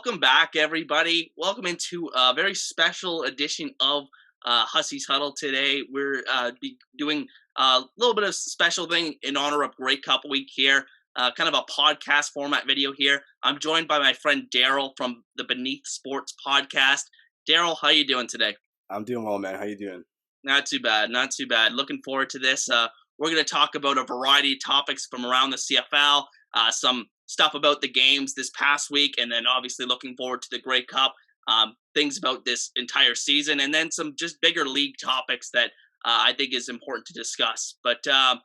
welcome back, everybody. Welcome into a very special edition of Hussey's Huddle today. We're doing a little bit of special thing in honor of Grey Cup Week here, kind of a podcast format video here. I'm joined by my friend Darrell from the Beneath Sports podcast. Darrell, how you doing today? I'm doing well, man. How you doing? Not too bad, not too bad. Looking forward to this. We're going to talk about a variety of topics from around the CFL, some stuff about the games this past week, and then obviously looking forward to the Grey Cup, things about this entire season, and then some just bigger league topics that I think is important to discuss. But I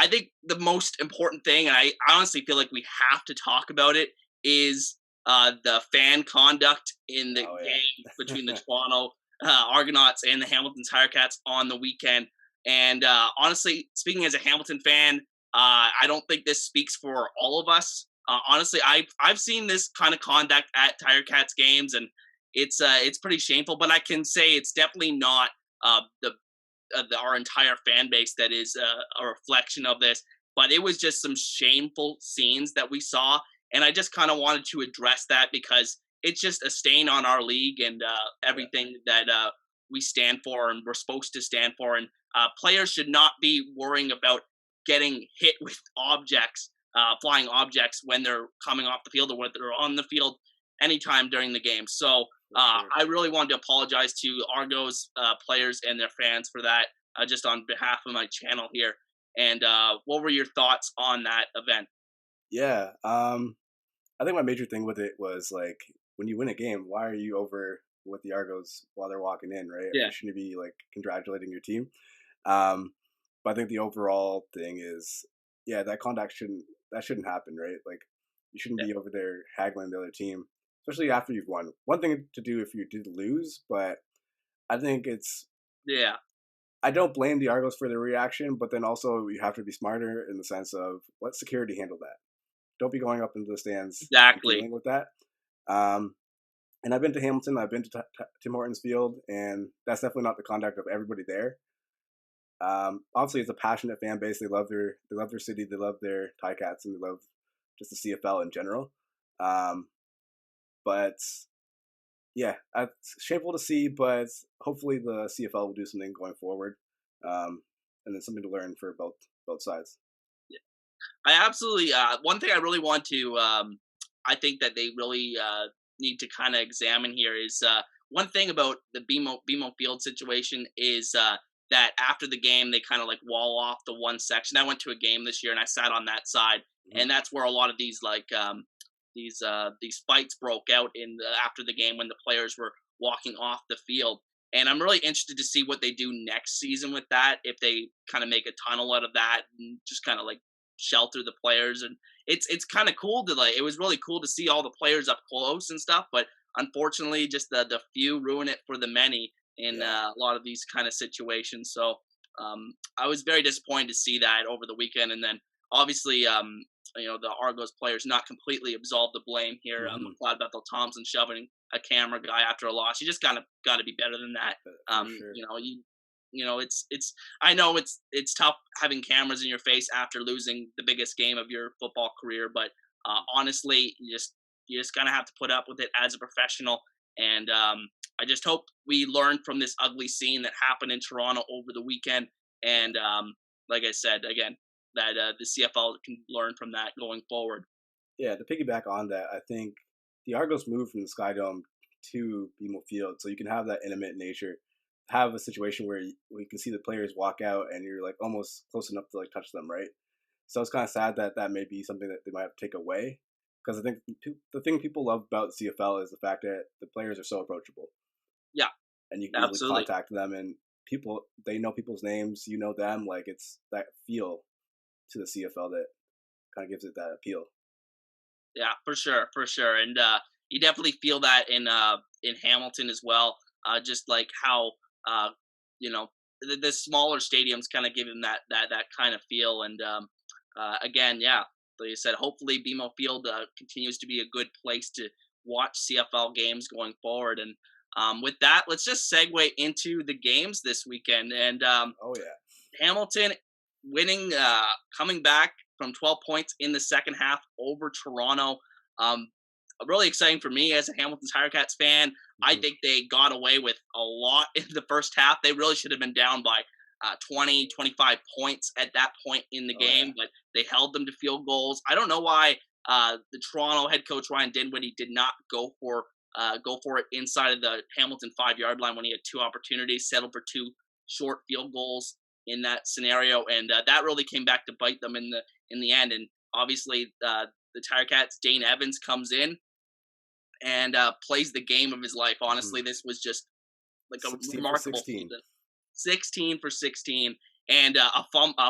think the most important thing, and I honestly feel like we have to talk about it, is the fan conduct in the Oh game between the yeah. Toronto Argonauts and the Hamilton Tirecats on the weekend. And honestly, speaking as a Hamilton fan, I don't think this speaks for all of us. Honestly, I've seen this kind of conduct at Tirecats games, and it's pretty shameful. But I can say it's definitely not our entire fan base that is a reflection of this. But it was just some shameful scenes that we saw, and I just kind of wanted to address that because it's just a stain on our league and Yeah. everything that we stand for and we're supposed to stand for. And players should not be worrying about getting hit with objects, flying objects when they're coming off the field or when they're on the field anytime during the game. So For sure. I really wanted to apologize to Argos players and their fans for that, just on behalf of my channel here. And what were your thoughts on that event? Yeah. I think my major thing with it was like when you win a game, why are you over with the Argos while they're walking in, right? Yeah, You shouldn't be like congratulating your team. Um, but I think the overall thing is, yeah, that shouldn't happen, right? Like you shouldn't yeah, be over there haggling the other team, especially after you've won. One thing to do if you did lose, but I think it's yeah, I don't blame the Argos for their reaction, but then also you have to be smarter in the sense of let security handle that. Don't be going up into the stands and exactly. dealing with that. Um, and I've been to Hamilton, I've been to Tim Hortons Field, and that's definitely not the conduct of everybody there. Obviously, it's a passionate fan base. They love their city, they love their Ticats, and they love just the CFL in general. Um, but yeah, it's shameful to see, but hopefully the CFL will do something going forward, um, and then something to learn for both sides. I absolutely. One thing I really want to, I think that they really need to kind of examine here is one thing about the BMO Field situation is that after the game they kind of like wall off the one section. I went to a game this year and I sat on that side, Mhm. and that's where a lot of these these fights broke out in after the game when the players were walking off the field. And I'm really interested to see what they do next season with that. If they kind of make a tunnel out of that and just kind of like shelter the players. And it's kind of cool to like, it was really cool to see all the players up close and stuff, but unfortunately just the few ruin it for the many in Yeah. a lot of these kind of situations. So I was very disappointed to see that over the weekend. And then obviously the Argos players not completely absolved the blame here. I'm Hmm. glad Bethel Thompson shoving a camera guy after a loss. You just gotta gotta be better than that. For sure. It's I know it's tough having cameras in your face after losing the biggest game of your football career, but honestly, you just gonna have to put up with it as a professional. And I just hope we learn from this ugly scene that happened in Toronto over the weekend. Yeah. And like I said again, that the CFL can learn from that going forward. Yeah. To piggyback on that, I think the Argos moved from the Sky Dome to BMO Field, so you can have that intimate nature. Have a situation where you can see the players walk out, and you're like almost close enough to like touch them, right? So it's kind of sad that that may be something that they might have to take away, because I think the thing people love about CFL is the fact that the players are so approachable, Yeah, and you can easily absolutely. contact them, and people they know people's names, you know them, like it's that feel to the CFL that kind of gives it that appeal. Yeah, for sure, and you definitely feel that in Hamilton as well. Just like how uh, you know the smaller stadiums kind of give him that kind of feel, and again, yeah, like you said, hopefully BMO Field continues to be a good place to watch CFL games going forward. And with that, let's just segue into the games this weekend. And Oh yeah. Hamilton winning, coming back from 12 points in the second half over Toronto. Um, really exciting for me as a Hamilton Tiger Cats fan. I Hmm. think they got away with a lot in the first half. They really should have been down by 20, 25 points at that point in the Oh yeah. game, but they held them to field goals. I don't know why the Toronto head coach Ryan Dinwiddie did not go for it inside of the Hamilton 5 yard line when he had two opportunities, settled for two short field goals in that scenario, and that really came back to bite them in the end. And obviously, the Tiger Cats Dane Evans comes in and plays the game of his life. Hmm. Honestly, this was just like a 16 for remarkable 16. season. 16 for 16, and a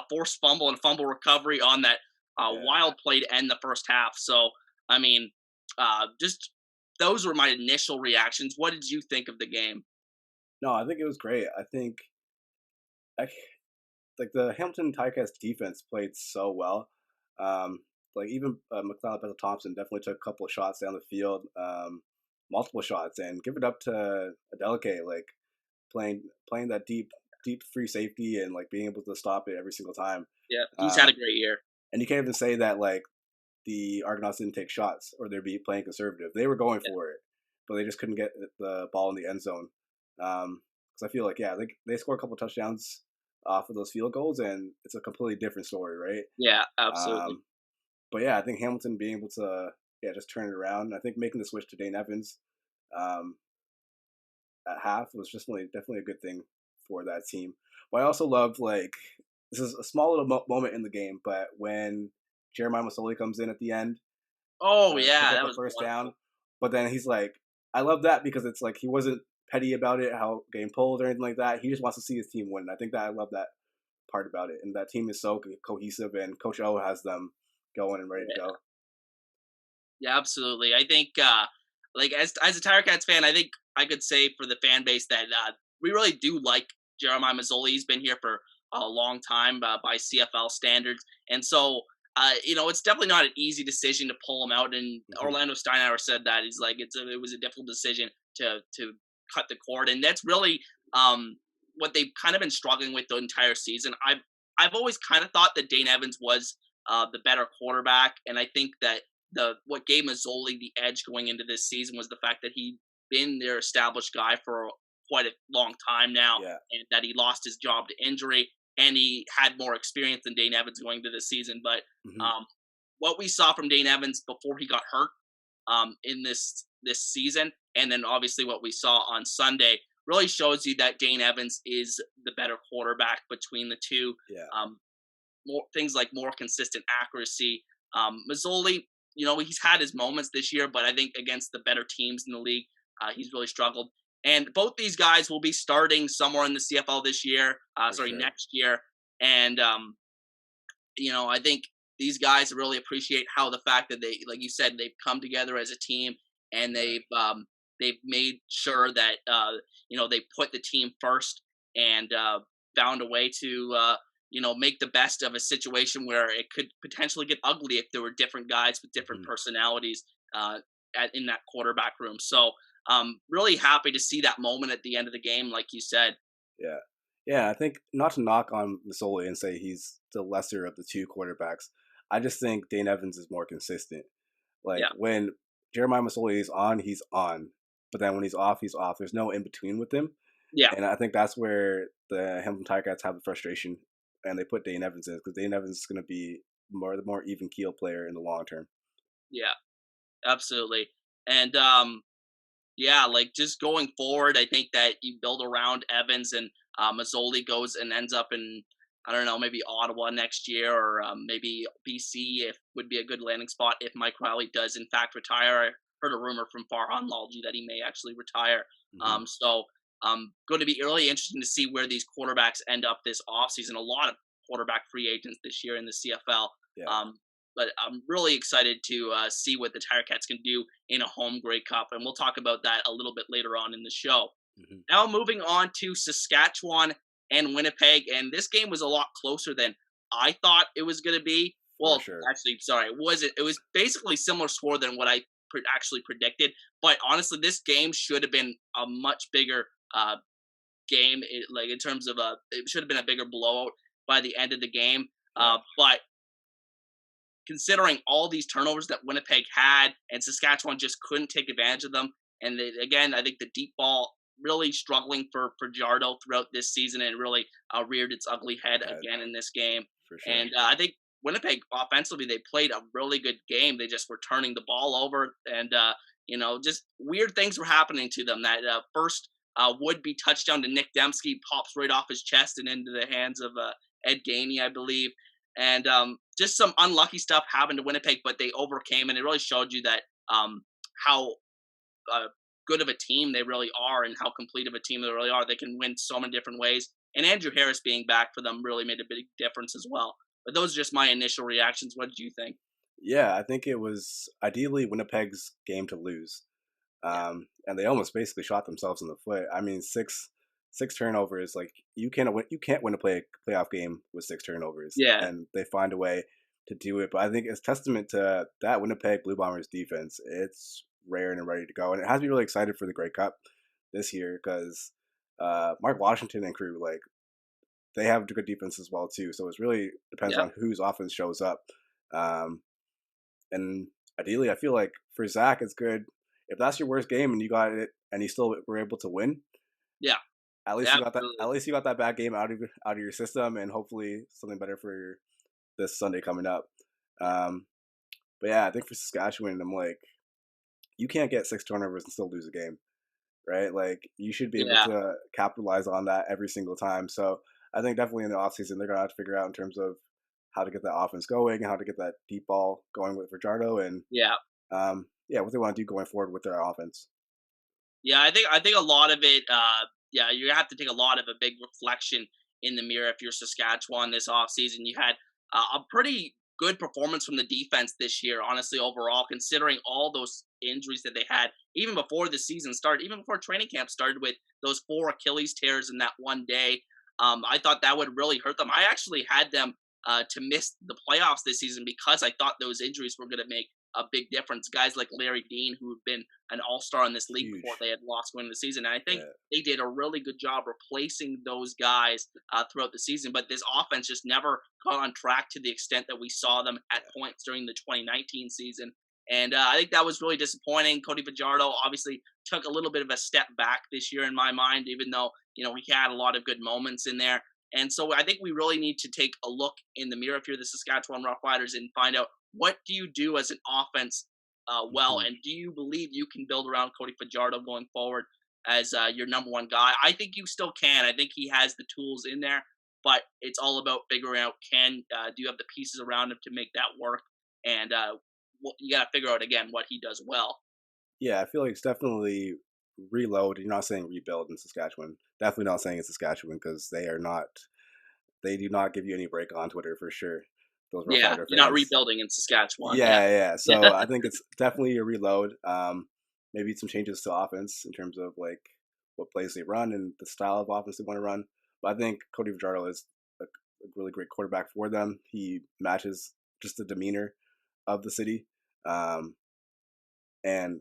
forced fumble and fumble recovery on that Yeah. wild play to end the first half. So, I mean, just those were my initial reactions. What did you think of the game? No, I think it was great. I think I, like the Hamilton Ticats defense played so well. Um, like even McLeod Bethel Thompson definitely took a couple of shots down the field, multiple shots, and give it up to Adeleke, like playing that deep free safety and like being able to stop it every single time. Yeah, he's had a Um, great year. and you can't even say that like the Argonauts didn't take shots or they'd be playing conservative. They were going Yeah, for it, but they just couldn't get the ball in the end zone. Because I feel like yeah, they score a couple touchdowns off of those field goals, and it's a completely different story, right? yeah, absolutely. Um, but yeah, I think Hamilton being able to just turn it around. I think making the switch to Dane Evans um, at half was just definitely a good thing for that team. But I also love like this is a small little moment in the game, but when Jeremiah Masoli comes in at the end Oh to yeah, get that the was first down. wonderful. But then he's like, I love that because it's like he wasn't petty about it, how getting pulled or anything like that. He just wants to see his team win. I think that I love that part about it, and that team is so cohesive, and Coach O has them going and ready to Yeah, go. yeah, absolutely. I think, like as a Tiger Cats fan, I think I could say for the fan base that we really do like Jeremiah Mazzoli. He's been here for a long time by CFL standards, and so it's definitely not an easy decision to pull him out. And Hmm. Orlando Steinauer said that he's like it was a difficult decision to cut the cord, and that's really what they've kind of been struggling with the entire season. I've always kind of thought that Dane Evans was the better quarterback, and I think that the what gave Mazzoli the edge going into this season was the fact that he'd been their established guy for quite a long time now, Yeah. and that he lost his job to injury, and he had more experience than Dane Evans going into this season. But Hmm. um, what we saw from Dane Evans before he got hurt in this season, and then obviously what we saw on Sunday really shows you that Dane Evans is the better quarterback between the two. Yeah. Um, more things like more consistent accuracy. Mazzoli, he's had his moments this year, but I think against the better teams in the league, he's really struggled. And both these guys will be starting somewhere in the CFL this year, For sure. next year. And I think these guys really appreciate how the fact that they, like you said, they've come together as a team and Yeah. they've made sure that they put the team first and found a way to make the best of a situation where it could potentially get ugly if there were different guys with different Hmm. personalities in that quarterback room. So really happy to see that moment at the end of the game, like you said. Yeah. Yeah, I think not to knock on Masoli and say he's the lesser of the two quarterbacks. I just think Dane Evans is more consistent. Like Yeah, when Jeremiah Masoli is on, he's on. But then when he's off, he's off. There's no in between with him. yeah, And I think that's where the Hamilton Ticats have the frustration, and they put Dane Evans in because Dane Evans is going to be the more even keel player in the long term. yeah, absolutely. And yeah, like just going forward, I think that you build around Evans and Mazzoli goes and ends up in I don't know maybe Ottawa next year or maybe BC if would be a good landing spot if Mike Riley does in fact retire. I heard a rumor from Farhan Lalji that he may actually retire. Hmm. So going to be really interesting to see where these quarterbacks end up this offseason. A lot of quarterback free agents this year in the CFL. Yeah. Um, but I'm really excited to see what the Tiger Cats can do in a home Grey Cup, and we'll talk about that a little bit later on in the show. Hmm. Now, moving on to Saskatchewan and Winnipeg, and this game was a lot closer than I thought it was going to be. For Well, sure. actually, sorry, it was basically similar score than what I actually predicted. But honestly, this game should have been a much bigger game. Like in terms of it should have been a bigger blowout by the end of the game. Yeah. But considering all these turnovers that Winnipeg had, and Saskatchewan just couldn't take advantage of them. And again, I think the deep ball really struggling for Jardo throughout this season, and really reared its ugly head again in this game. For sure. And I think Winnipeg offensively, they played a really good game. They just were turning the ball over, and just weird things were happening to them. That first would-be touchdown to Nick Dembski pops right off his chest and into the hands of Ed Gainey, I believe. And just some unlucky stuff happened to Winnipeg, but they overcame, and it really showed you that how good of a team they really are, and how complete of a team they really are. They can win so many different ways. And Andrew Harris being back for them really made a big difference as well. But those are just my initial reactions. What did you think? Yeah, I think it was ideally Winnipeg's game to lose. And they almost basically shot themselves in the foot. I mean, six turnovers. Like you can't win a playoff game with six turnovers. Yeah. And they find a way to do it. But I think it's testament to that Winnipeg Blue Bombers defense. It's rare and ready to go, and it has me really excited for the Grey Cup this year because Mark Washington and crew, like, they have a good defense as well too. So it really depends on whose offense shows up. And ideally, I feel like for Zach, it's good if that's your worst game and you got it and you still were able to win. Yeah. At least you got that. At least you got that bad game out of your system, and hopefully something better for this Sunday coming up. But yeah, I think for Saskatchewan, I'm like, you can't get six turnovers and still lose a game, right? Like you should be able to capitalize on that every single time. So I think definitely in the offseason, they're gonna have to figure out in terms of how to get that offense going and how to get that deep ball going with Fajardo and what they want to do going forward with their offense. Yeah, I think a lot of it. You have to take a lot of a big reflection in the mirror if you're Saskatchewan this offseason. You had a pretty good performance from the defense this year, honestly, overall, considering all those injuries that they had, even before the season started, even before training camp started, with those 4 Achilles tears in that one day. I thought that would really hurt them. I actually had them to miss the playoffs this season because I thought those injuries were going to make a big difference. Guys like Larry Dean, who have been an all-star in this league before they had lost going into the season. And I think they did a really good job replacing those guys throughout the season. But this offense just never got on track to the extent that we saw them at points during the 2019 season. And I think that was really disappointing. Cody Fajardo obviously took a little bit of a step back this year in my mind, even though, he had a lot of good moments in there. And so I think we really need to take a look in the mirror if you're the Saskatchewan Roughriders and find out, what do you do as an offense well, and do you believe you can build around Cody Fajardo going forward as your number one guy? I think you still can. I think he has the tools in there, but it's all about figuring out, do you have the pieces around him to make that work? And you got to figure out, again, what he does well. Yeah, I feel like it's definitely reload. You're not saying rebuild in Saskatchewan. Definitely not saying it's Saskatchewan because they do not give you any break on Twitter for sure. Those Rough Rider fans. You're not rebuilding in Saskatchewan. Yeah. So I think it's definitely a reload. Maybe some changes to offense in terms of like what plays they run and the style of offense they want to run. But I think Cody Fajardo is a really great quarterback for them. He matches just the demeanor of the city. And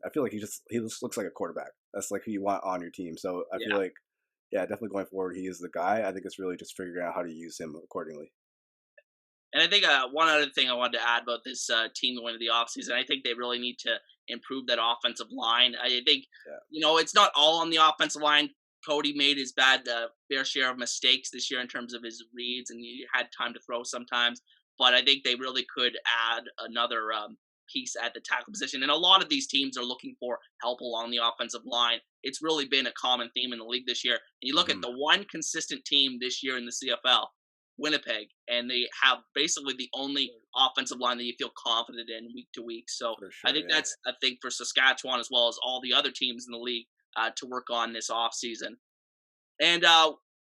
I feel like he just looks like a quarterback. That's like who you want on your team. So I feel like, definitely going forward, he is the guy. I think it's really just figuring out how to use him accordingly. And I think one other thing I wanted to add about this team going into the offseason, I think they really need to improve that offensive line. I think, it's not all on the offensive line. Cody made his fair share of mistakes this year in terms of his reads, and he had time to throw sometimes. But I think they really could add another piece at the tackle position. And a lot of these teams are looking for help along the offensive line. It's really been a common theme in the league this year. And you look at the one consistent team this year in the CFL, Winnipeg, and they have basically the only offensive line that you feel confident in week to week. So I think that's a thing for Saskatchewan as well as all the other teams in the league to work on this offseason. And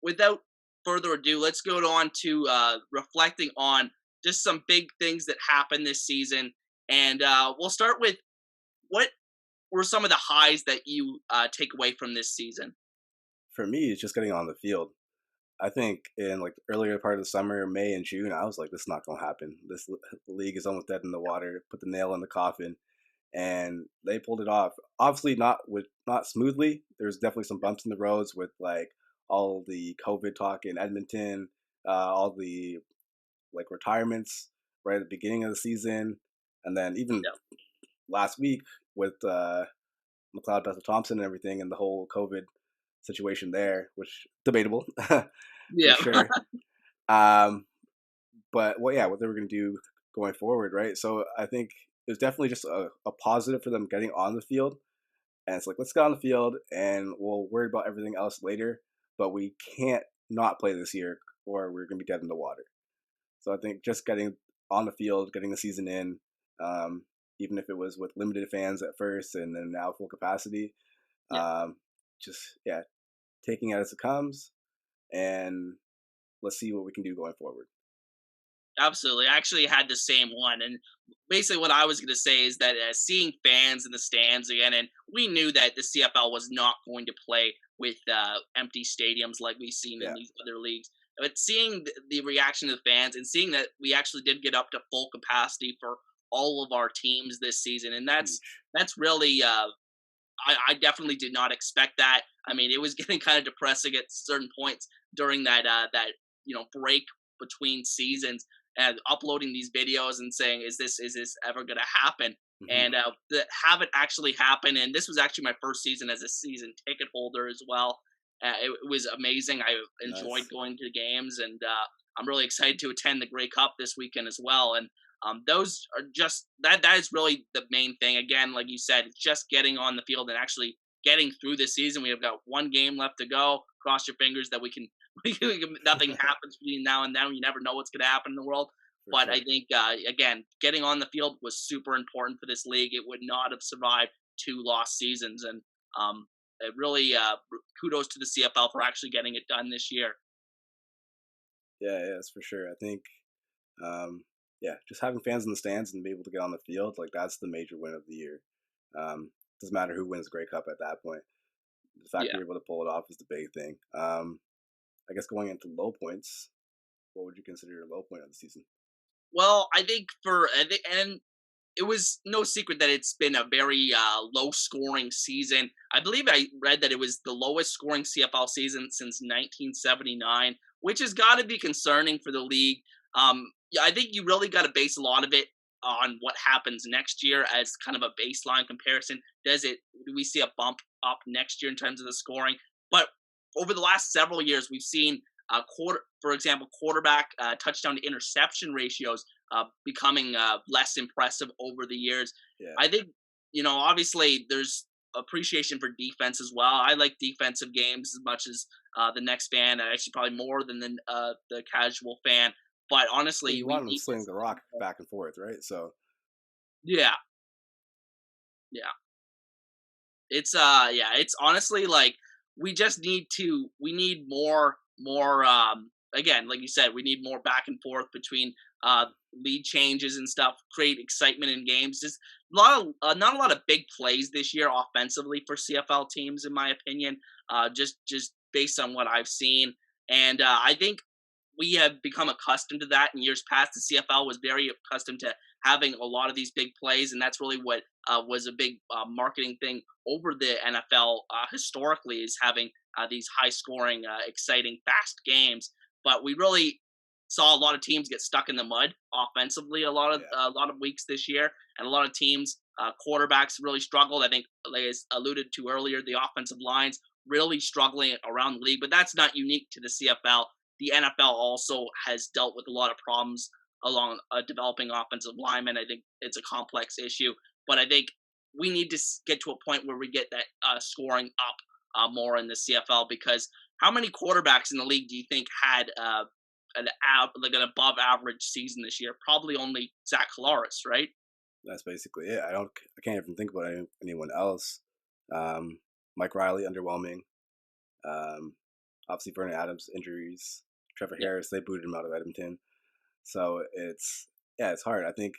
without further ado, let's go on to reflecting on just some big things that happened this season. And we'll start with, what were some of the highs that you take away from this season? For me, it's just getting on the field. I think in like the earlier part of the summer, May and June, I was like, this is not going to happen. This league is almost dead in the water. Put the nail in the coffin. And they pulled it off. Obviously not smoothly. There's definitely some bumps in the roads with like all the COVID talk in Edmonton, all the like retirements right at the beginning of the season, and then even Yeah. last week with McLeod Bethel Thompson and everything, and the whole COVID situation there, which debatable for Yeah. sure. Um, but well, yeah, what they were going to do going forward, right? So I think it was definitely just a positive for them getting on the field, and it's like, let's get on the field and we'll worry about everything else later. But we can't not play this year, or we're going to be dead in the water. So I think just getting on the field, getting the season in, um, even if it was with limited fans at first and then now full capacity, Yeah. um, just yeah, taking it as it comes, and let's see what we can do going forward. Absolutely. I actually had the same one. And basically, what I was going to say is that seeing fans in the stands again, and we knew that the CFL was not going to play with empty stadiums like we've seen in Yeah, these other leagues. But seeing the reaction of the fans and seeing that we actually did get up to full capacity for all of our teams this season, and huge. that's really I definitely did not expect that. I mean, it was getting kind of depressing at certain points during that break between seasons, and uploading these videos and saying, "Is this ever going to happen?" Hmm. And have it actually happen. And this was actually my first season as a season ticket holder as well. It was amazing. I enjoyed Nice. going to games, and I'm really excited to attend the Grey Cup this weekend as well. And those are just that is really the main thing. Again, like you said, it's just getting on the field and actually getting through the season. We have got one game left to go. Cross your fingers that nothing happens between now and then. You never know what's going to happen in the world. For But I sure. think again, getting on the field was super important for this league. It would not have survived two lost seasons, and it really kudos to the CFL for actually getting it done this year. Yeah, yeah, that's for sure. I think, um, yeah, just having fans in the stands and be able to get on the field, like that's the major win of the year. Doesn't matter who wins Grey Cup at that point. The fact Yeah. you're able to pull it off is the big thing. I guess going into low points, what would you consider your low point of the season? Well, I think and it was no secret that it's been a very low scoring season. I believe I read that it was the lowest scoring CFL season since 1979, which has got to be concerning for the league. Yeah, I think you really got to base a lot of it on what happens next year as kind of a baseline comparison. Do we see a bump up next year in terms of the scoring? But over the last several years, we've seen for example, quarterback touchdown to interception ratios becoming less impressive over the years. Yeah, I think, obviously there's appreciation for defense as well. I like defensive games as much as the next fan, actually probably more than the casual fan. But yeah. honestly, You we want them need sling the rock back and forth, right? So yeah, yeah. It's honestly like we need more again, like you said, we need more back and forth between lead changes and stuff, create excitement in games. Just not a lot of big plays this year offensively for CFL teams in my opinion. Just based on what I've seen. And I think we have become accustomed to that in years past. The CFL was very accustomed to having a lot of these big plays, and that's really what was a big marketing thing over the NFL historically, is having these high-scoring, exciting, fast games. But we really saw a lot of teams get stuck in the mud offensively yeah, a lot of weeks this year, and a lot of teams quarterbacks really struggled. I think, like I alluded to earlier, the offensive lines really struggling around the league, but that's not unique to the CFL. The NFL also has dealt with a lot of problems along developing offensive linemen. I think it's a complex issue, but I think we need to get to a point where we get that scoring up more in the CFL, because how many quarterbacks in the league do you think had like an above average season this year? Probably only Zach Collaros, right? that's basically it. I can't even think about anyone else. Um, Mike Riley underwhelming. Um, Obviously Vernon Adams injuries. Trevor Yeah, Harris, they booted him out of Edmonton. So yeah, it's hard. I think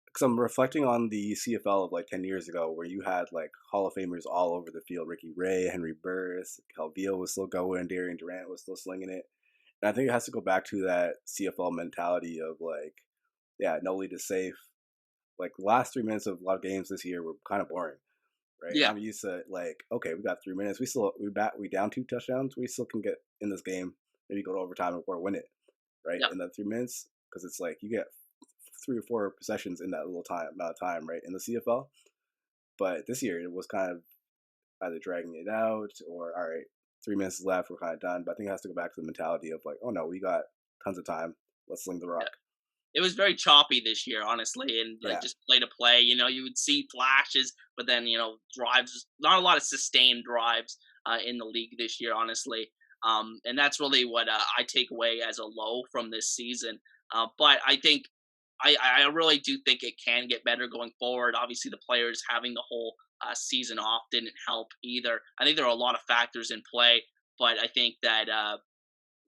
because I'm reflecting on the CFL of like 10 years ago, where you had like Hall of Famers all over the field. Ricky Ray, Henry Burris, Calvillo was still going, Darian Durant was still slinging it. And I think it has to go back to that CFL mentality of like, yeah, no lead is safe. Like the last 3 minutes of a lot of games this year were kind of boring, right? And yeah, I'm used to like, okay, we got 3 minutes. We down two touchdowns. We still can get in this game, maybe go to overtime or win it, right? yeah, In that 3 minutes. because it's like you get 3 or 4 possessions in that little time amount of time, right, in the CFL. But this year it was kind of either dragging it out or all right, 3 minutes left, we're kind of done. But I think it has to go back to the mentality of like, oh no, we got tons of time. Let's sling the rock. It was very choppy this year, honestly, and like Yeah, just play to play. You would see flashes, but then drives. Not a lot of sustained drives in the league this year, honestly. And that's really what I take away as a low from this season. But I think I really do think it can get better going forward. Obviously, the players having the whole season off didn't help either. I think there are a lot of factors in play, but I think that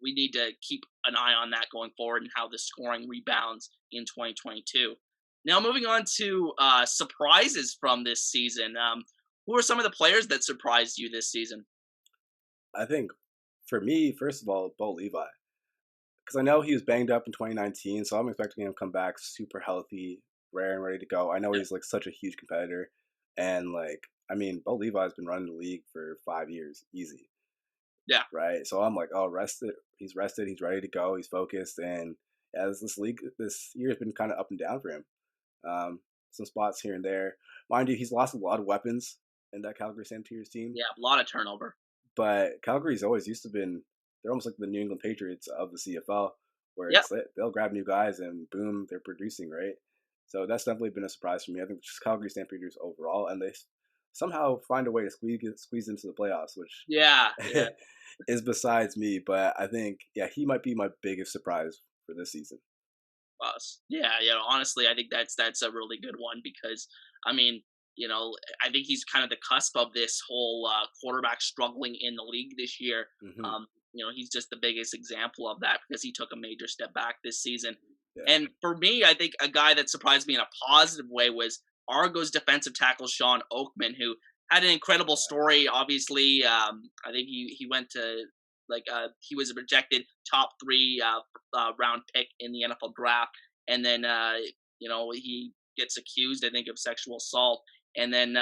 we need to keep an eye on that going forward and how the scoring rebounds in 2022. Now, moving on to surprises from this season. Who are some of the players that surprised you this season? I think for me, first of all, Bo Levi, because I know he was banged up in 2019, so I'm expecting him to come back super healthy, rare and ready to go. I know Yeah, he's like such a huge competitor, and like I mean, Bo Levi's been running the league for 5 years, easy, yeah, right? So I'm like, oh, rested. He's rested. He's ready to go. He's focused, and as this league this year has been kind of up and down for him. Some spots here and there, mind you, he's lost a lot of weapons in that Calgary Senators team. yeah. A lot of turnover. But Calgary's always used to been they're almost like the New England Patriots of the CFL, where Yep. it's they'll grab new guys and boom, they're producing, right? So that's definitely been a surprise for me. I think just Calgary Stampeders overall, and they somehow find a way to squeeze into the playoffs, which Yeah, yeah. is besides me. But I think yeah, he might be my biggest surprise for this season. Us. Yeah, honestly, I think that's a really good one because I mean, I think he's kind of the cusp of this whole quarterback struggling in the league this year. Hmm. Um, he's just the biggest example of that because he took a major step back this season. Yeah, And for me, I think a guy that surprised me in a positive way was Argos defensive tackle Sean Oakman, who had an incredible story. Obviously, I think he went to he was a projected top three round pick in the NFL draft, and then he gets accused, I think, of sexual assault, and then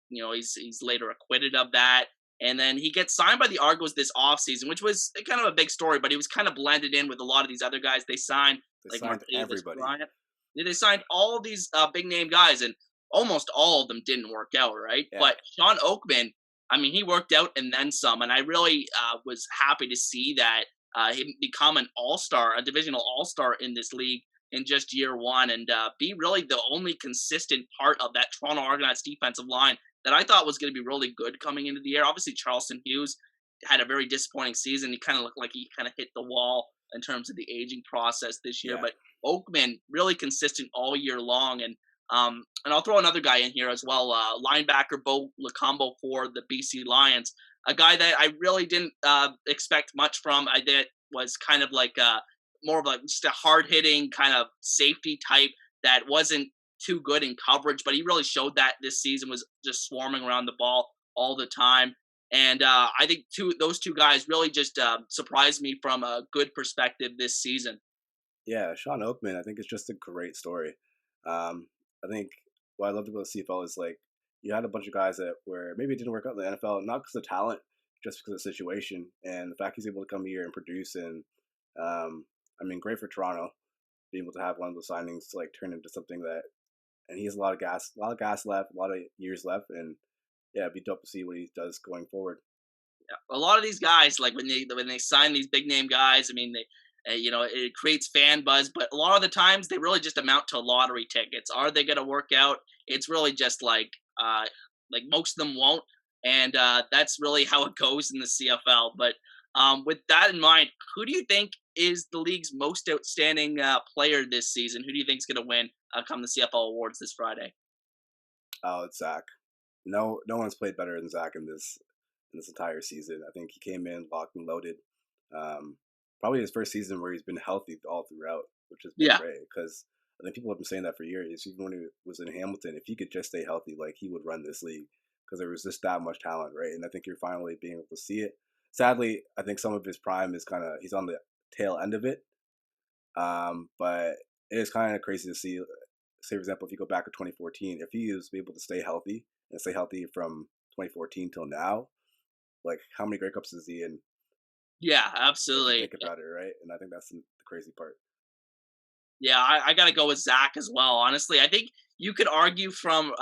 he's later acquitted of that. And then he gets signed by the Argos this offseason, which was kind of a big story, but he was kind of blended in with a lot of these other guys they signed, they like signed Martavis everybody. Bryant. They signed all these big name guys, and almost all of them didn't work out, right? Yeah, But Sean Oakman, I mean, he worked out and then some, and I really was happy to see that him become an all-star, a divisional all-star in this league in just year one, and be really the only consistent part of that Toronto Argonauts defensive line that I thought was going to be really good coming into the year. Obviously, Charleston Hughes had a very disappointing season. He kind of looked like he kind of hit the wall in terms of the aging process this year, yeah, but Oakman really consistent all year long, and I'll throw another guy in here as well, linebacker Bo Lacombo for the BC Lions, a guy that I really didn't expect much from. I did was kind of like more of like just a hard hitting kind of safety type that wasn't too good in coverage, but he really showed that this season was just swarming around the ball all the time. And I think those two guys really just surprised me from a good perspective this season. yeah. Sean Oakman, I think it's just a great story. I think what I loved about the CFL is like you had a bunch of guys that where maybe it didn't work out in the NFL, not because of talent, just because of the situation and the fact he's able to come here and produce. And I mean, great for Toronto being able to have one of those signings to like turn into something that. And he has a lot of gas left, a lot of years left, and yeah, it'd be dope to see what he does going forward. A lot of these guys, like when they sign these big name guys, I mean, it creates fan buzz, but a lot of the times they really just amount to lottery tickets. Are they going to work out? It's really just like most of them won't, and that's really how it goes in the CFL. But with that in mind, who do you think is the league's most outstanding player this season? Who do you think is going to win come the CFL awards this Friday? Oh, it's Zach. No one's played better than Zach in this entire season. I think he came in locked and loaded. Probably his first season where he's been healthy all throughout, which has been Yeah, great because I think people have been saying that for years. Even when he was in Hamilton, if he could just stay healthy, like he would run this league because there was just that much talent, right? And I think you're finally being able to see it. Sadly, I think some of his prime is kind of he's on the tail end of it. But it is kind of crazy to see. Say, for example, if you go back to 2014, if he was able to stay healthy and stay healthy from 2014 till now, like how many Grey Cups is he in? yeah, If you absolutely. think about it, right? And I think that's the crazy part. Yeah, I got to go with Zach as well. Honestly, I think you could argue from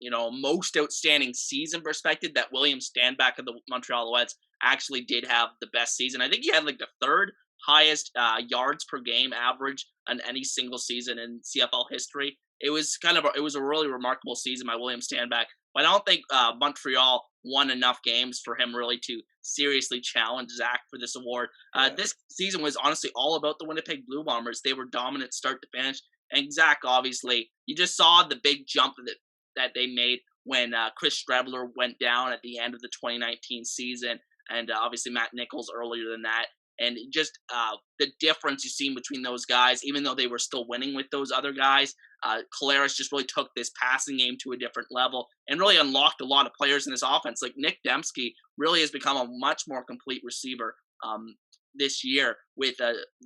most outstanding season perspective that William Stanback of the Montreal Alouettes actually did have the best season. I think he had like the third highest yards per game average on any single season in CFL history. It was a really remarkable season by William Stanback. But I don't think Montreal won enough games for him really to seriously challenge Zach for this award. Yeah, This season was honestly all about the Winnipeg Blue Bombers. They were dominant start to finish. And Zach, obviously, you just saw the big jump that they made when Chris Strebler went down at the end of the 2019 season, and obviously Matt Nichols earlier than that. And just the difference you've seen between those guys, even though they were still winning with those other guys, Collaros just really took this passing game to a different level and really unlocked a lot of players in this offense. Like Nick Dembski really has become a much more complete receiver this year with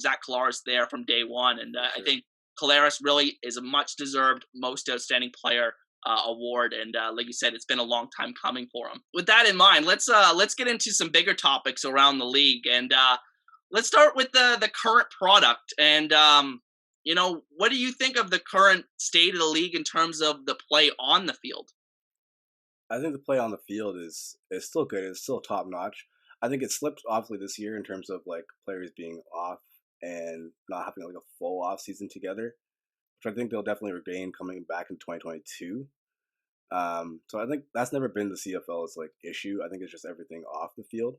Zach Collaros there from day one. And I sure. think Collaros really is a much deserved most outstanding player award. And like you said, it's been a long time coming for him. With that in mind, let's get into some bigger topics around the league. And let's start with the current product. And what do you think of the current state of the league in terms of the play on the field? I think the play on the field is still good. It's still top notch. I think it slipped awfully this year in terms of like players being off and not having like a full off season together, which I think they'll definitely regain coming back in 2022. So I think that's never been the CFL's like issue. I think it's just everything off the field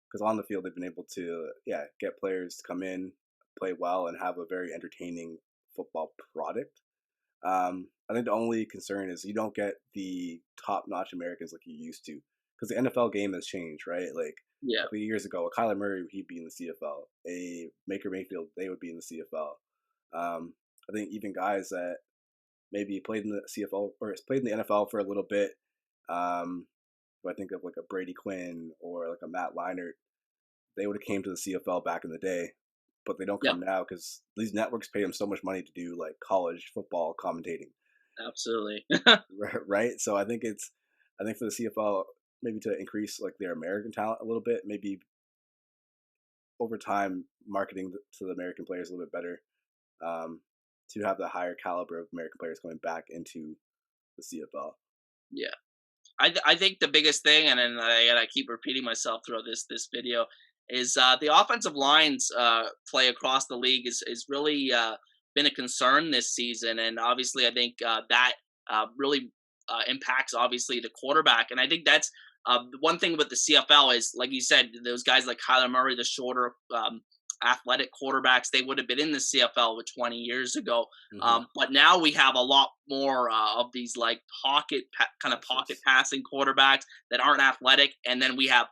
because on the field they've been able to get players to come in, play well, and have a very entertaining football product. I think the only concern is you don't get the top-notch Americans like you used to, because the NFL game has changed, right? Like a Yeah, couple of years ago, a Kyler Murray he'd be in the CFL, a Baker Mayfield they would be in the CFL. I think even guys that maybe played in the CFL or played in the NFL for a little bit, um, I think of like a Brady Quinn or like a Matt Leinart, they would have came to the CFL back in the day, but they don't yeah, come now because these networks pay them so much money to do like college football commentating. absolutely. Right? So I think for the CFL maybe to increase like their American talent a little bit, maybe over time marketing to the American players a little bit better, to have the higher caliber of American players coming back into the CFL. Yeah. I think the biggest thing, and I keep repeating myself throughout this video, is the offensive lines play across the league is really been a concern this season, and obviously I think that really impacts obviously the quarterback, and I think that's the one thing with the CFL is like you said, those guys like Kyler Murray, the shorter. Athletic quarterbacks, they would have been in the CFL with 20 years ago. Hmm. But now we have a lot more of these like kind of pocket Passers. passing quarterbacks that aren't athletic, and then we have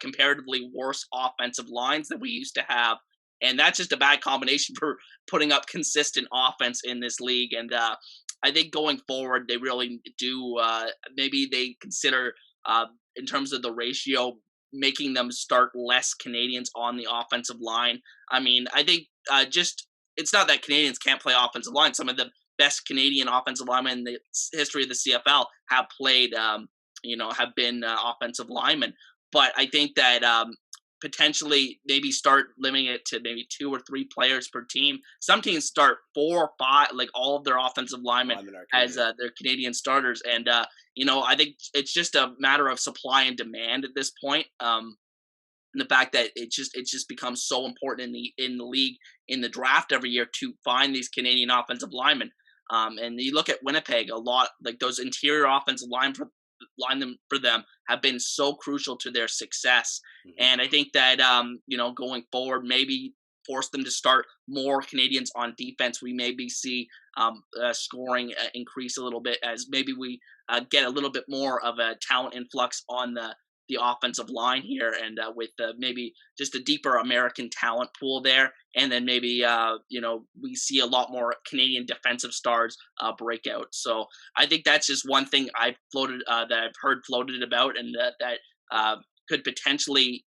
comparatively worse offensive lines than we used to have, and that's just a bad combination for putting up consistent offense in this league. And I think going forward, they really do. Maybe they consider in terms of the ratio making them start less Canadians on the offensive line. I mean, I think just it's not that Canadians can't play offensive line. Some of the best Canadian offensive linemen in the history of the CFL have played, have been offensive linemen. But I think that potentially maybe start limiting it to maybe two or three players per team. Some teams start four or five, like all of their offensive linemen Linemen are as Canadian. their Canadian starters. And I think it's just a matter of supply and demand at this point. And the fact that it's just becomes so important in the league in the draft every year to find these Canadian offensive linemen. And you look at Winnipeg, a lot like those interior offensive for them have been so crucial to their success. Hmm. And I think that going forward, maybe force them to start more Canadians on defense. We maybe see scoring increase a little bit as maybe we get a little bit more of a talent influx on the offensive line here, and with maybe just a deeper American talent pool there, and then maybe we see a lot more Canadian defensive stars break out. So I think that's just one thing that I've heard floated about, and that could potentially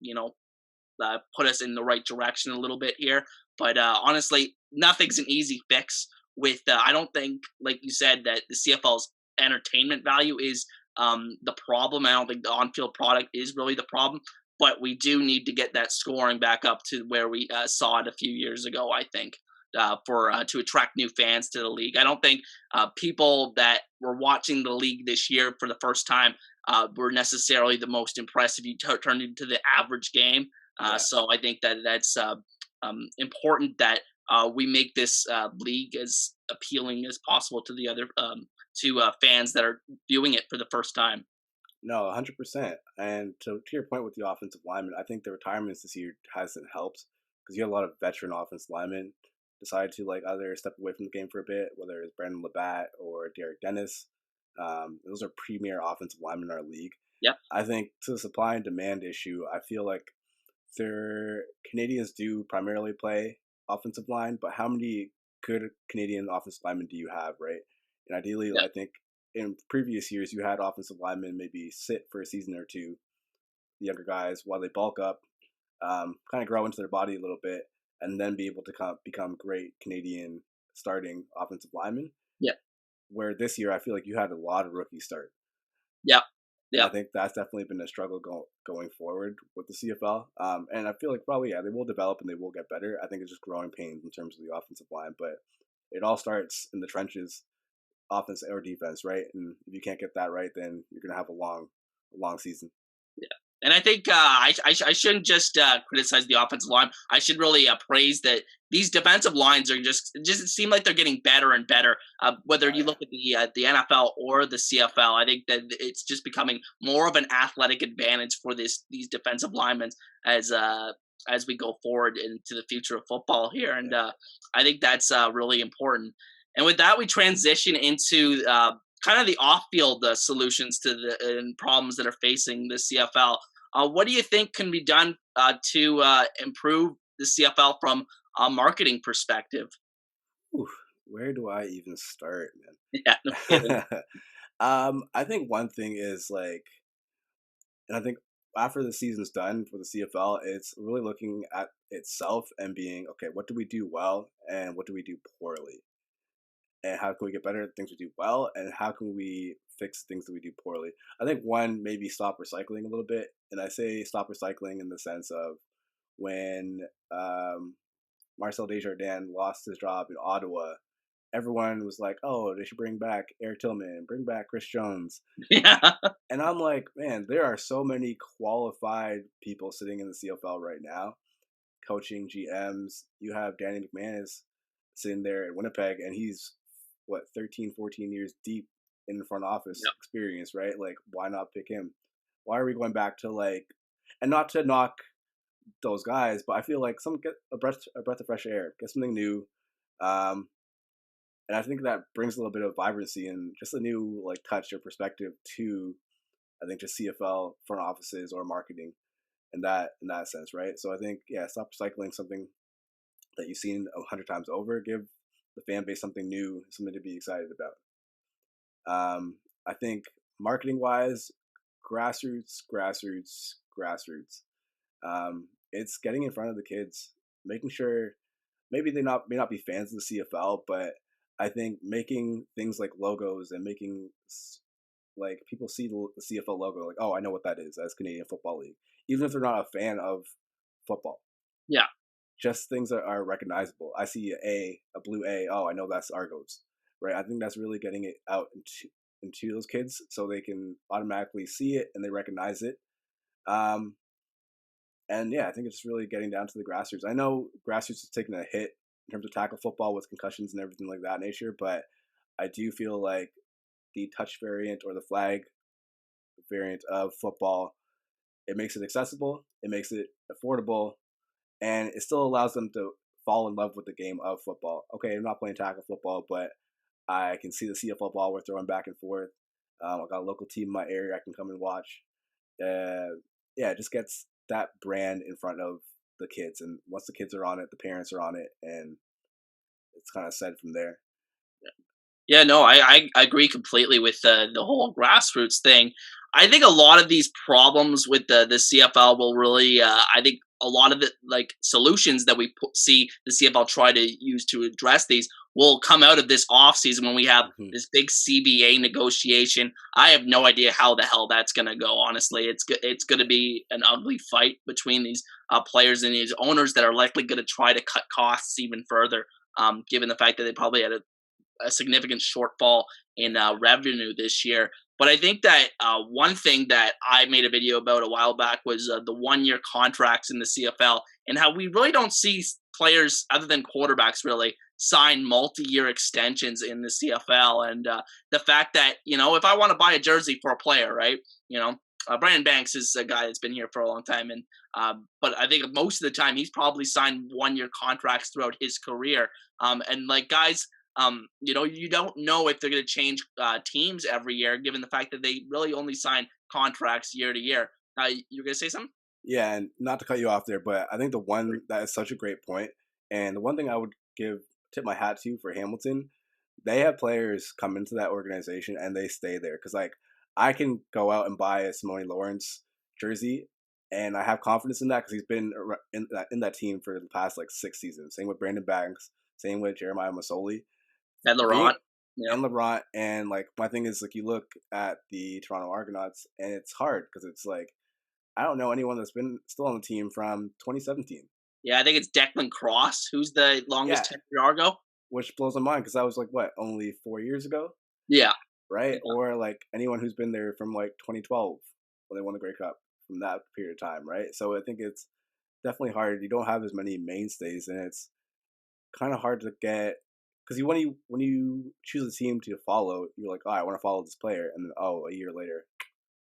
put us in the right direction a little bit here. But honestly, nothing's an easy fix. With I don't think, like you said, that the CFL's entertainment value is the problem. I don't think the on-field product is really the problem, but we do need to get that scoring back up to where we saw it a few years ago, I think. for to attract new fans to the league. I don't think people that were watching the league this year for the first time were necessarily the most impressed if you turned into the average game. Yeah. So I think that that's important that we make this league as appealing as possible to the other fans that are viewing it for the first time. No, 100%. And to your point with the offensive lineman, I think the retirements this year hasn't helped because you had a lot of veteran offensive linemen decide to like either step away from the game for a bit, whether it's Brandon Labatt or Derek Dennis. Those are premier offensive linemen in our league. Yep. I think to the supply and demand issue, I feel like their Canadians do primarily play offensive line, but how many good Canadian offensive linemen do you have, right? And ideally, Yeah. I think in previous years you had offensive linemen maybe sit for a season or two, the younger guys, while they bulk up, kind of grow into their body a little bit, and then be able to become great Canadian starting offensive linemen. Yeah. Where this year I feel like you had a lot of rookies start. Yeah. And I Yeah. think that's definitely been a struggle going forward with the CFL. And I feel like probably, yeah, they will develop and they will get better. I think it's just growing pains in terms of the offensive line, but it all starts in the trenches, offense or defense, right? And if you can't get that right, then you're going to have a long season. And I think I shouldn't just criticize the offensive line. I should really praise that these defensive lines are just seem like they're getting better and better. Whether Oh, you yeah. look at the NFL or the CFL, I think that it's just becoming more of an athletic advantage for these defensive linemen as as we go forward into the future of football here. And Yeah. I think that's really important. And with that, we transition into kind of the off-field solutions to the problems that are facing the CFL. What do you think can be done to improve the CFL from a marketing perspective? Oof, where do I even start, Yeah, no kidding. man? I think one thing is like, and I think after the season's done for the CFL, it's really looking at itself and being okay. What do we do well, and what do we do poorly? And how can we get better at things we do well, and how can we fix things that we do poorly? I think one, maybe stop recycling a little bit, and I say stop recycling in the sense of when Marcel Desjardins lost his job in Ottawa, everyone was like, "Oh, they should bring back Eric Tillman, bring back Chris Jones," Yeah, and I'm like, "Man, there are so many qualified people sitting in the CFL right now, coaching GMs. You have Danny McManus sitting there in Winnipeg, and he's what 13, 14 years deep in the front office yeah, experience, right? Like, why not pick him? Why are we going back to like, and not to knock those guys, but I feel like some get a breath of fresh air, get something new, um, and I think that brings a little bit of vibrancy and just a new like touch or perspective to I think just CFL front offices or marketing in that sense, right? So I think yeah, stop recycling something that you've seen 100 times over. Give the fan base something new, something to be excited about. I think marketing wise, grassroots. It's getting in front of the kids, making sure maybe they not may not be fans of the CFL, but I think making things like logos and making like people see the CFL logo, like oh, I know what that is. That's Canadian Football League, even if they're not a fan of football. yeah, Just things that are recognizable. I see a blue A. Oh, I know that's Argos, right? I think that's really getting it out into those kids so they can automatically see it and they recognize it. Um, and yeah, I think it's really getting down to the grassroots. I know grassroots is taking a hit in terms of tackle football with concussions and everything like that nature, but I do feel like the touch variant or the flag variant of football, it makes it accessible, it makes it affordable, and it still allows them to fall in love with the game of football. Okay, I'm not playing tackle football, but I can see the CFL ball we're throwing back and forth. I got a local team in my area I can come and watch. Yeah, it just gets that brand in front of the kids, and once the kids are on it, the parents are on it, and it's kind of said from there. yeah. No, I agree completely with the whole grassroots thing. I think a lot of these problems with the CFL will really, I think a lot of the like solutions that we see the CFL try to use to address these will come out of this off season when we have Hmm. this big CBA negotiation. I have no idea how the hell that's going to go. Honestly, it's going to be an ugly fight between these players and these owners that are likely going to try to cut costs even further. given the fact that they probably had a significant shortfall in revenue this year. But I think that one thing that I made a video about a while back was the 1 year contracts in the CFL, and how we really don't see players other than quarterbacks really sign multi-year extensions in the CFL. And the fact that, if I want to buy a jersey for a player, right, Brandon Banks is a guy that's been here for a long time, and but I think most of the time he's probably signed 1 year contracts throughout his career. And like guys, you don't know if they're going to change teams every year, given the fact that they really only sign contracts year to year. You're going to say something? Yeah, and not to cut you off there, but I think the one that is such a great point, and the one thing I would tip my hat to for Hamilton, they have players come into that organization and they stay there. Because like I can go out and buy a Simone Lawrence jersey, and I have confidence in that because he's been in that team for the past like 6 seasons. Same with Brandon Banks, same with Jeremiah Masoli. And Laurent. Yeah. And Laurent, and like my thing is like you look at the Toronto Argonauts and it's hard because it's like I don't know anyone that's been still on the team from 2017. Yeah, I think it's Declan Cross, who's the longest tenured Argo. Which blows my mind because that was like what, only 4 years ago? Yeah. Right? Yeah. Or like anyone who's been there from like 2012 when they won the Grey Cup from that period of time, right? So I think it's definitely hard. You don't have as many mainstays, and it's kind of hard to get because when you choose a team to follow, you're like, oh, I want to follow this player, and then a year later,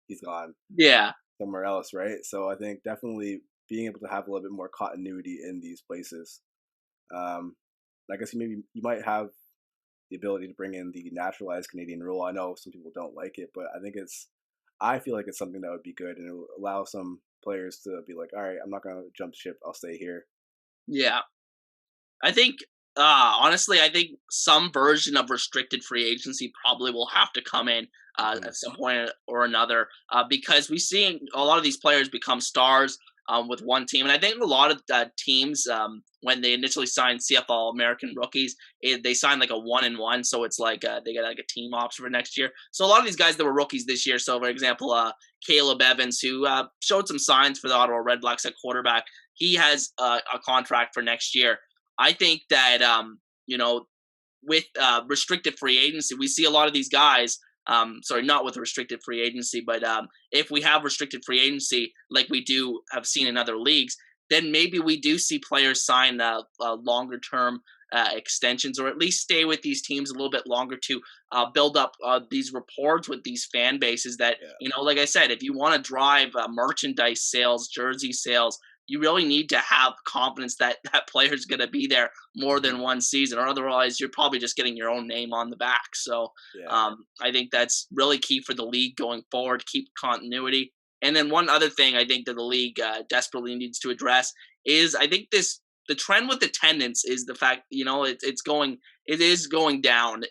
he's gone. Yeah. Somewhere else, right? So I think definitely being able to have a little bit more continuity in these places. I guess you might have the ability to bring in the naturalized Canadian rule. I know some people don't like it, but I feel like it's something that would be good, and it will allow some players to be like, all right, I'm not going to jump ship. I'll stay here. Yeah. I think, honestly, I think some version of restricted free agency probably will have to come in at some point or another, because we see a lot of these players become stars with one team. And I think a lot of teams, when they initially sign CFL American rookies, they sign like a 1-and-1. So it's like they get like a team option for next year. So a lot of these guys that were rookies this year, so for example, Caleb Evans, who showed some signs for the Ottawa Redblacks at quarterback, he has a contract for next year. I think that, with restricted free agency, we see a lot of these guys. Sorry, not with restricted free agency, but if we have restricted free agency like we do have seen in other leagues, then maybe we do see players sign longer term extensions, or at least stay with these teams a little bit longer to build up these rapports with these fan bases that, like I said, if you want to drive merchandise sales, jersey sales, you really need to have confidence that that player is going to be there more than one season, or otherwise you're probably just getting your own name on the back. So I think that's really key for the league going forward, keep continuity. And then one other thing I think that the league desperately needs to address is I think the trend with attendance is the fact, it is going down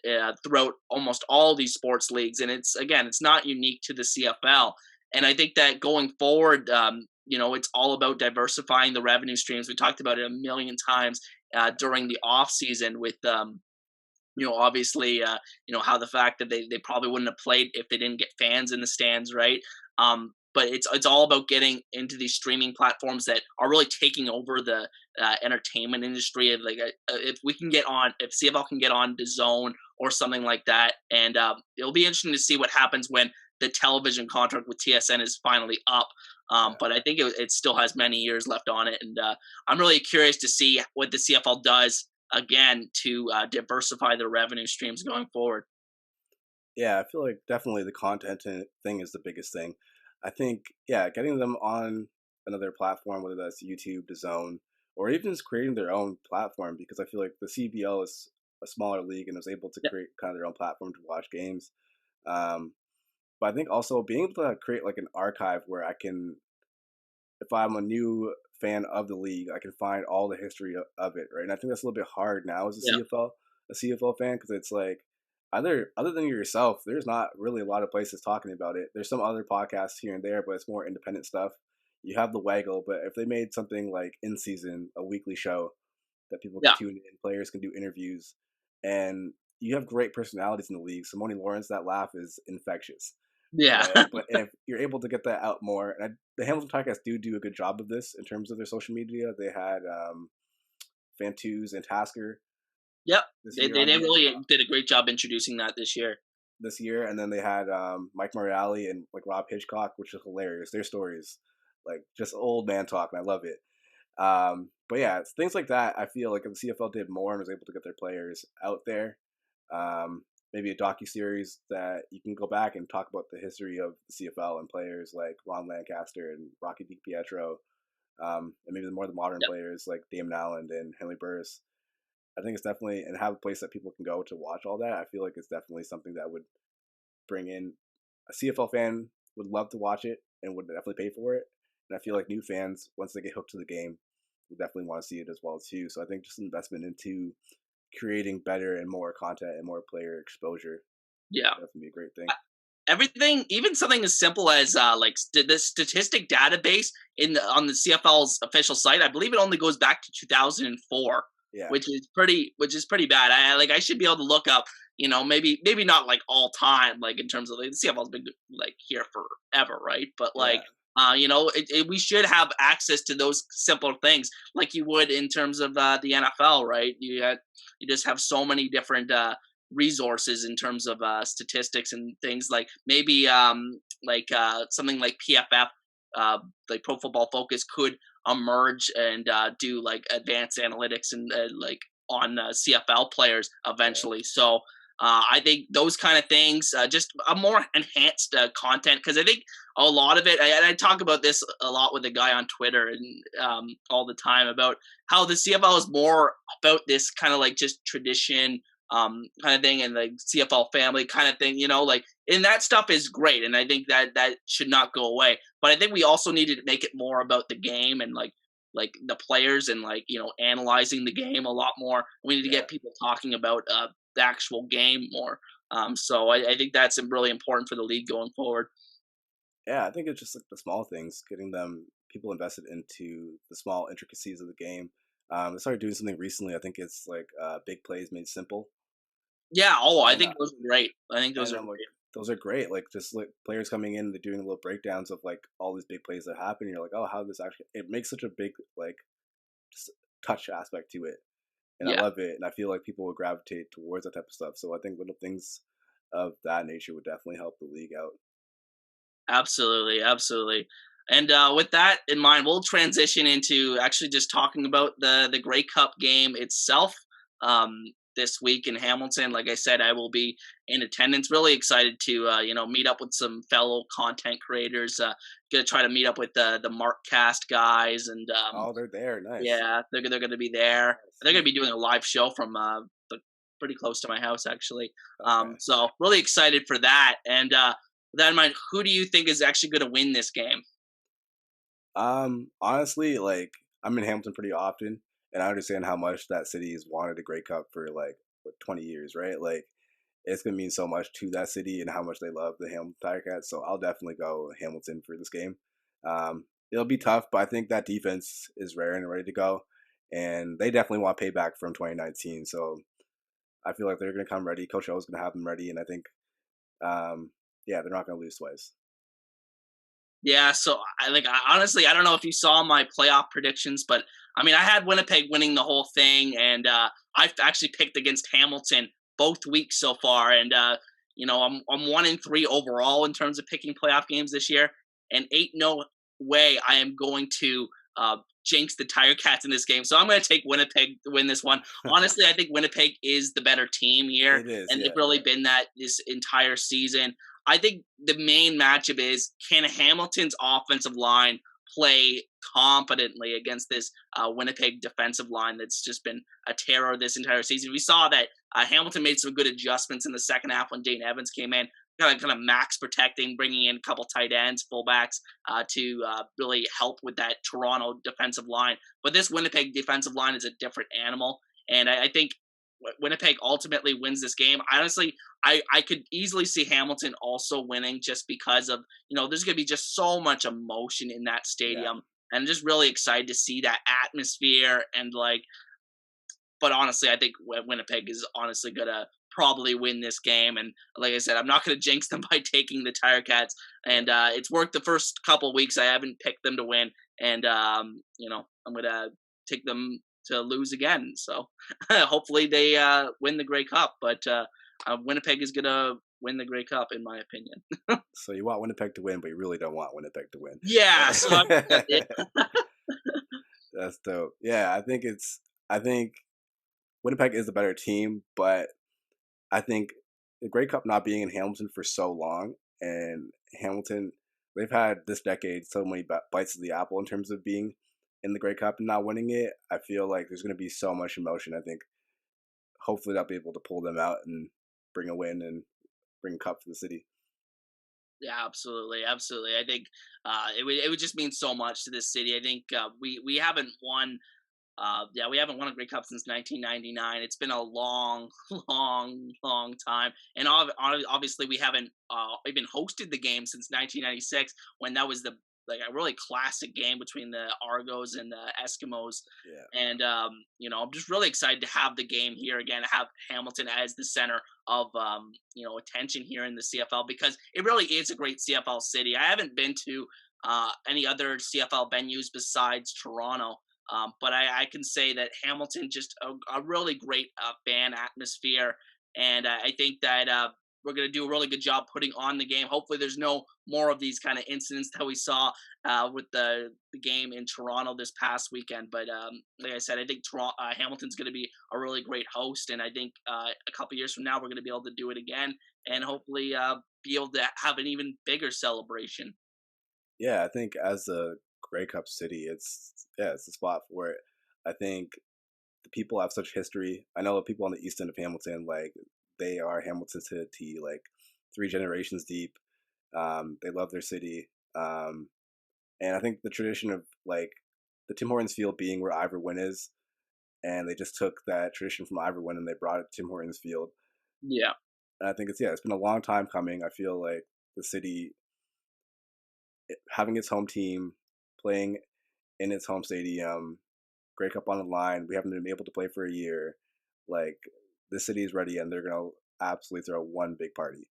throughout almost all these sports leagues. And it's not unique to the CFL. And I think that going forward, it's all about diversifying the revenue streams. We talked about it a million times during the off season with, obviously, how the fact that they probably wouldn't have played if they didn't get fans in the stands, right? But it's all about getting into these streaming platforms that are really taking over the entertainment industry. If CFL can get on DAZN or something like that, and it'll be interesting to see what happens when the television contract with TSN is finally up. But I think it still has many years left on it, and I'm really curious to see what the CFL does again to diversify their revenue streams going forward. Yeah, I feel like definitely the content thing is the biggest thing. I think, getting them on another platform, whether that's YouTube, DAZN, or even just creating their own platform, because I feel like the CBL is a smaller league and is able to create kind of their own platform to watch games. But I think also being able to create like an archive where I can, if I'm a new fan of the league, I can find all the history of it, right? And I think that's a little bit hard now as a CFL fan, because it's like other than yourself, there's not really a lot of places talking about it. There's some other podcasts here and there, but it's more independent stuff. You have the Waggle, but if they made something like In Season, a weekly show that people can tune in, players can do interviews, and you have great personalities in the league. Simone Lawrence, that laugh is infectious. Yeah. But if you're able to get that out more, and the Hamilton Ticats do a good job of this in terms of their social media. They had Fantus and Tasker Yep, this they year they, on they the really did a great job introducing that this year. this year, and then they had Mike Morreale and like Rob Hitchcock, which is hilarious. Their stories, like just old man talk, and I love it. But yeah, it's things like that. I feel like if the CFL did more and was able to get their players out there, um, maybe a docu series that you can go back and talk about the history of the CFL and players like Ron Lancaster and Rocky DiPietro, and maybe the more the modern Yep. players like Damon Allen and Henley Burris. I think it's definitely and have a place that people can go to watch all that. I feel like it's definitely something that would bring in a CFL fan would love to watch it and would definitely pay for it. And I feel like new fans, once they get hooked to the game, will definitely want to see it as well too. So I think just investment into creating better and more content and more player exposure Yeah. would definitely be a great thing. Everything, even something as simple as like the statistic database on the CFL's official site. I believe it only goes back to 2004, Yeah, which is pretty bad. I should be able to look up, maybe not like all time, like in terms of like the CFL's been like here forever, right? But yeah, like. We should have access to those simple things, like you would in terms of the NFL, right? You just have so many different resources in terms of statistics and things like maybe something like PFF, like Pro Football Focus, could emerge and do like advanced analytics and like on CFL players yeah, eventually. So I think those kind of things, just a more enhanced content, because I think a lot of it, and I talk about this a lot with a guy on Twitter and all the time about how the CFL is more about this kind of like just tradition kind of thing, and like CFL family kind of thing, like, and that stuff is great, and I think that should not go away. But I think we also needed to make it more about the game and like the players and like analyzing the game a lot more. We need to yeah. get people talking about the actual game more. So I think that's really important for the league going forward. Yeah, I think it's just like the small things, getting them people invested into the small intricacies of the game. I started doing something recently. I think it's like big plays made simple, Yeah. Oh, I and think those are great. I think those are I'm like, great. those are great. Like just like players coming in, they're doing little breakdowns of like all these big plays that happen. You're like, oh, how this actually it makes such a big like just touch aspect to it, and I Yeah. love it. And I feel like people would gravitate towards that type of stuff. So I think little things of that nature would definitely help the league out. Absolutely, absolutely. And with that in mind, we'll transition into actually just talking about the Grey Cup game itself um, this week in Hamilton. Like I said, I will be in attendance. Really excited to meet up with some fellow content creators. Gonna try to meet up with the Markcast guys, and Oh, they're there. Nice. yeah, they're gonna be there. They're gonna Sweet. be doing a live show from pretty close to my house actually. Okay. So really excited for that. And with that in mind, who do you think is actually going to win this game? Honestly, like I'm in Hamilton pretty often, and I understand how much that city has wanted a Grey Cup for like what 20 years, right? Like it's gonna mean so much to that city and how much they love the Hamilton Tiger-Cats. So I'll definitely go Hamilton for this game. It'll be tough, but I think that defense is rare and ready to go, and they definitely want payback from 2019. So I feel like they're gonna come ready. Coach O is gonna have them ready, and I think, um, yeah, they're not gonna lose twice. Yeah, so honestly, I don't know if you saw my playoff predictions, but I mean, I had Winnipeg winning the whole thing, and I've actually picked against Hamilton both weeks so far, and I'm 1-3 overall in terms of picking playoff games this year, and ain't no way I am going to jinx the Tiger Cats in this game. So I'm going to take Winnipeg to win this one. Honestly, I think Winnipeg is the better team here, It is, and they've yeah, really been that this entire season. I think the main matchup is, can Hamilton's offensive line play competently against this Winnipeg defensive line that's just been a terror this entire season. We saw that Hamilton made some good adjustments in the second half when Dane Evans came in, kind of max protecting, bringing in a couple tight ends, fullbacks to really help with that Toronto defensive line. But this Winnipeg defensive line is a different animal, and I think Winnipeg ultimately wins this game. Honestly, I could easily see Hamilton also winning, just because of, there's going to be just so much emotion in that yeah. stadium. And I'm just really excited to see that atmosphere. And like, but honestly, I think Winnipeg is honestly going to probably win this game. And like I said, I'm not going to jinx them by taking the Tire Cats. And it's worked the first couple weeks. I haven't picked them to win. And, I'm going to take them to lose again. So hopefully they win the Grey Cup. But Winnipeg is gonna win the Grey Cup, in my opinion. So you want Winnipeg to win, but you really don't want Winnipeg to win. Yeah. So That's dope. Yeah, I think Winnipeg is the better team, but I think the Grey Cup not being in Hamilton for so long, and Hamilton, they've had this decade so many bites of the apple in terms of being in the Grey Cup and not winning it. I feel like there's going to be so much emotion. I think hopefully they'll be able to pull them out and bring a win and bring a cup to the city. Yeah, absolutely, absolutely. I think it would just mean so much to this city. I think we haven't won. Yeah, we haven't won a Grey Cup since 1999. It's been a long, long time, and obviously we haven't even hosted the game since 1996 when that was the like a really classic game between the Argos and the Eskimos. Yeah. And I'm just really excited to have the game here again, have Hamilton as the center of attention here in the CFL because it really is a great CFL city. I haven't been to any other CFL venues besides Toronto. But I can say that Hamilton just a really great fan atmosphere, and I think that we're going to do a really good job putting on the game. Hopefully, there's no more of these kind of incidents that we saw with the game in Toronto this past weekend. But like I said, I think Hamilton's going to be a really great host, and I think a couple years from now we're going to be able to do it again, and hopefully be able to have an even bigger celebration. Yeah, I think as a Grey Cup city, it's the spot for it. I think the people have such history. I know the people on the east end of Hamilton, like they are Hamilton to the T, like 3 generations deep. They love their city, and I think the tradition of like the Tim Hortons Field being where Ivor Wynn is, and they just took that tradition from Ivor Wynn and they brought it to Tim Hortons Field. Yeah. And I think it's been a long time coming. I feel like the city having its home team, playing in its home stadium, Grey Cup on the line. We haven't been able to play for a year. Like the city is ready, and they're gonna absolutely throw one big party.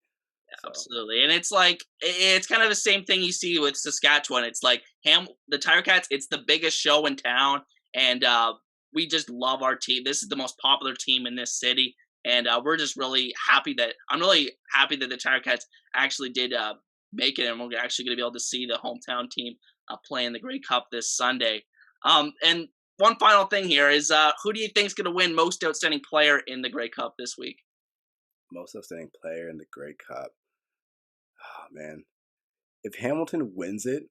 So Absolutely, and it's like it's kind of the same thing you see with Saskatchewan. It's like the Tiger Cats. It's the biggest show in town, and we just love our team. This is the most popular team in this city, and we're just really happy that I'm really happy that the Tiger Cats actually did make it, and we're actually going to be able to see the hometown team play in the Grey Cup this Sunday. And one final thing here is who do you think is going to win Most Outstanding Player in the Grey Cup this week? most outstanding player in the Grey Cup. Oh man, if Hamilton wins it,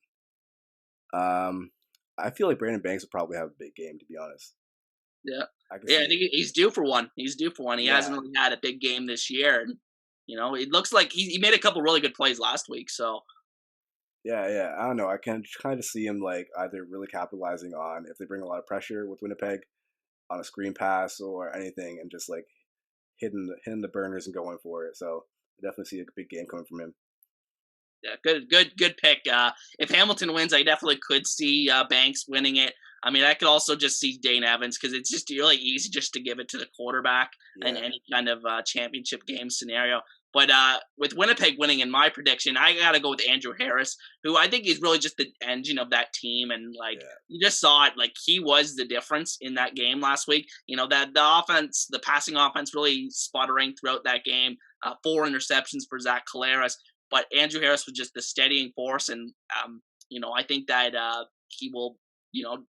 I feel like Brandon Banks will probably have a big game. To be honest, Yeah. I can Yeah, see I it. think he's due for one. He's due for one. He hasn't Yeah, really had a big game this year, and it looks like he made a couple really good plays last week. So yeah. I don't know. I can kind of see him like either really capitalizing on if they bring a lot of pressure with Winnipeg on a screen pass or anything, and just like hitting the burners and going for it. So I definitely see a big game coming from him. yeah, good pick. If Hamilton wins, I definitely could see Banks winning it. I mean, I could also just see Dane Evans because it's just really easy just to give it to the quarterback in Yeah, any kind of championship game scenario. But with Winnipeg winning, in my prediction, I got to go with Andrew Harris, who I think is really just the engine of that team. And like yeah, you just saw it, like he was the difference in that game last week. That the offense, the passing offense, really sputtering throughout that game. 4 interceptions for Zach Collaros, but Andrew Harris was just the steadying force, and I think that he will.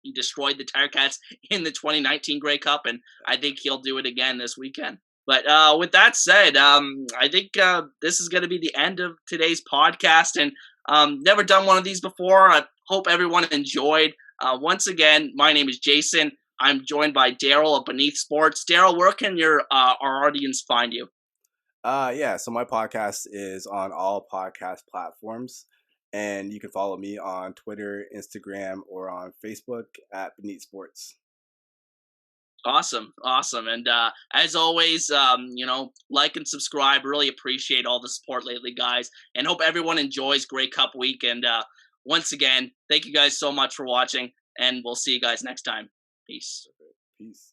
He destroyed the Tiger Cats in the 2019 Grey Cup, and I think he'll do it again this weekend. But with that said, I think this is going to be the end of today's podcast, and never done one of these before. I hope everyone enjoyed. Once again, my name is Jason. I'm joined by Darrell of Beneath Sports. Darrell, where can our audience find you? yeah. So my podcast is on all podcast platforms, and you can follow me on Twitter, Instagram, or on Facebook at Beneath Sports. Awesome, awesome, and as always, like and subscribe. Really appreciate all the support lately, guys, and hope everyone enjoys Grey Cup week. And once again, thank you guys so much for watching, and we'll see you guys next time. Peace. Peace.